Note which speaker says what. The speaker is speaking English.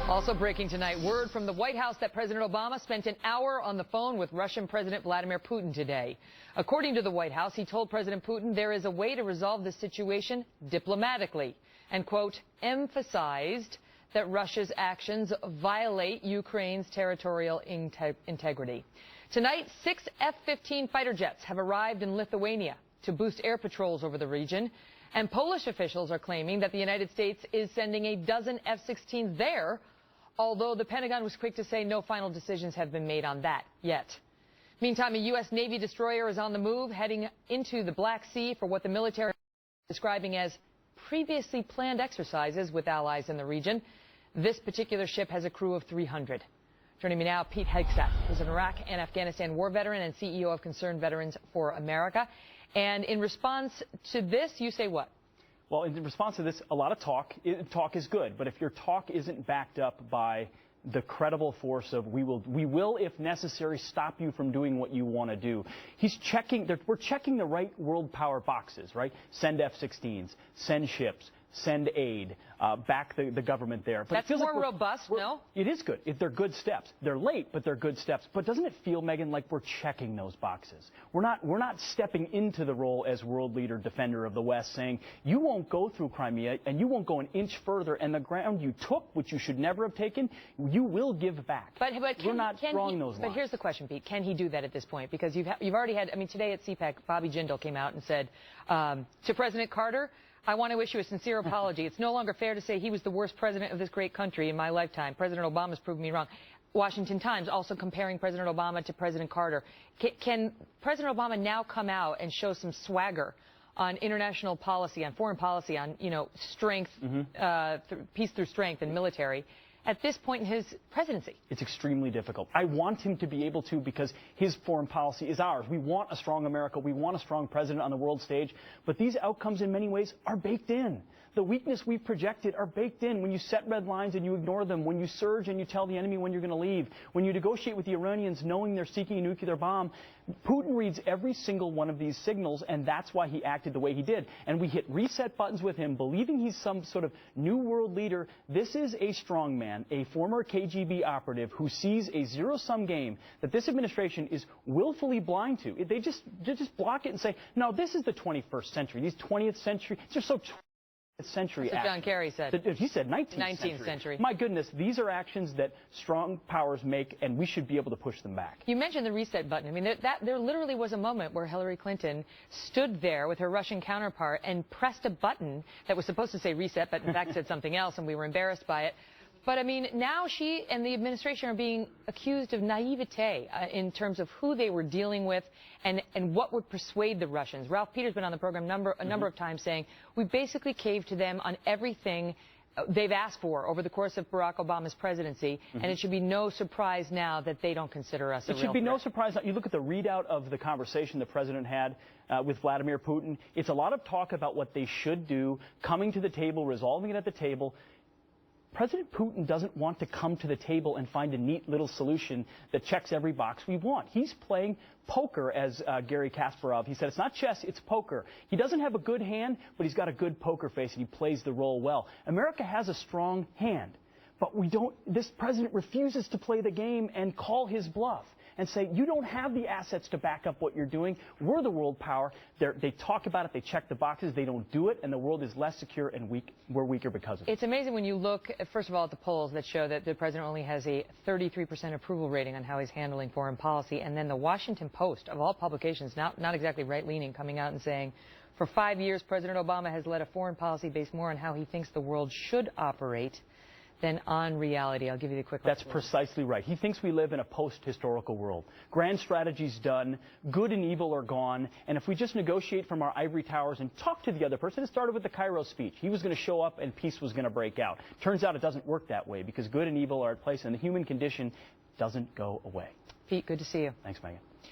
Speaker 1: Also breaking tonight, word from the White House that President Obama spent an hour on the phone with Russian President Vladimir Putin today. According to the White House, he told President Putin there is a way to resolve this situation diplomatically and, quote, emphasized that Russia's actions violate Ukraine's territorial integrity. Tonight, 6 F-15 fighter jets have arrived in Lithuania to boost air patrols over the region. And Polish officials are claiming that the United States is sending a dozen F-16s there, although the Pentagon was quick to say no final decisions have been made on that yet. Meantime, a U.S. Navy destroyer is on the move, heading into the Black Sea for what the military is describing as previously planned exercises with allies in the region. This particular ship has a crew of 300. Joining me now, Pete Hegseth, who's an Iraq and Afghanistan war veteran and CEO of Concerned Veterans for America. And in response to this, you say what?
Speaker 2: Well, in response to this, a lot of talk. Talk is good, but if your talk isn't backed up by the credible force of we will, if necessary, stop you from doing what you want to do. We're checking the right world power boxes, right? Send F-16s, send ships, send aid, back the government there. But
Speaker 1: that's
Speaker 2: it feels
Speaker 1: more
Speaker 2: like
Speaker 1: robust, no?
Speaker 2: It is good. They're good steps. They're late, but they're good steps. But doesn't it feel, Megyn, like we're checking those boxes? We're not stepping into the role as world leader, defender of the West, saying you won't go through Crimea and you won't go an inch further, and the ground you took, which you should never have taken, you will give back.
Speaker 1: But
Speaker 2: we're not drawing those lines.
Speaker 1: But here's the question, Pete. Can he do that at this point? Because you've already had, I mean, today at CPAC, Bobby Jindal came out and said to President Carter, I want to issue a sincere apology. It's no longer fair to say he was the worst president of this great country in my lifetime. President Obama's proven me wrong. Washington Times also comparing President Obama to President Carter. Can President Obama now come out and show some swagger on international policy, on foreign policy, on, strength, peace through strength and military at this point in his presidency?
Speaker 2: It's extremely difficult. I want him to be able to because his foreign policy is ours. We want a strong America. We want a strong president on the world stage. But these outcomes in many ways are baked in. The weakness we've projected are baked in when you set red lines and you ignore them, when you surge and you tell the enemy when you're going to leave, when you negotiate with the Iranians knowing they're seeking a nuclear bomb. Putin reads every single one of these signals, and that's why he acted the way he did. And we hit reset buttons with him, believing he's some sort of new world leader. This is a strong man, a former KGB operative who sees a zero-sum game that this administration is willfully blind to. They just block it and say, no, this is the 21st century. These 20th century, they're so 20th century.
Speaker 1: That's what John Kerry said.
Speaker 2: He said 19th
Speaker 1: century.
Speaker 2: My goodness, these are actions that strong powers make, and we should be able to push them back.
Speaker 1: You mentioned the reset button. I mean, there literally was a moment where Hillary Clinton stood there with her Russian counterpart and pressed a button that was supposed to say reset, but in fact said something else, and we were embarrassed by it. But, I mean, now she and the administration are being accused of naivete in terms of who they were dealing with and what would persuade the Russians. Ralph Peter's been on the program a number of times saying we basically caved to them on everything they've asked for over the course of Barack Obama's presidency, and it should be no surprise now that they don't consider us a real threat.
Speaker 2: It should be no surprise. You look at the readout of the conversation the president had with Vladimir Putin. It's a lot of talk about what they should do, coming to the table, resolving it at the table. President Putin doesn't want to come to the table and find a neat little solution that checks every box we want. He's playing poker, as Gary Kasparov. He said it's not chess, it's poker. He doesn't have a good hand, but he's got a good poker face, and he plays the role well. America has a strong hand, but we don't. This president refuses to play the game and call his bluff and say, you don't have the assets to back up what you're doing. We're the world power. They talk about it. They check the boxes. They don't do it. And the world is less secure and weak. We're weaker because of it.
Speaker 1: It's amazing when you look, first of all, at the polls that show that the president only has a 33% approval rating on how he's handling foreign policy. And then the Washington Post, of all publications, not exactly right-leaning, coming out and saying, for 5 years, President Obama has led a foreign policy based more on how he thinks the world should operate than on reality. I'll give you the quick.
Speaker 2: That's precisely right. He thinks we live in a post-historical world. Grand strategy's done, good and evil are gone, and if we just negotiate from our ivory towers and talk to the other person, it started with the Cairo speech. He was going to show up and peace was going to break out. Turns out it doesn't work that way because good and evil are at place and the human condition doesn't go away.
Speaker 1: Pete, good to see you.
Speaker 2: Thanks, Megyn.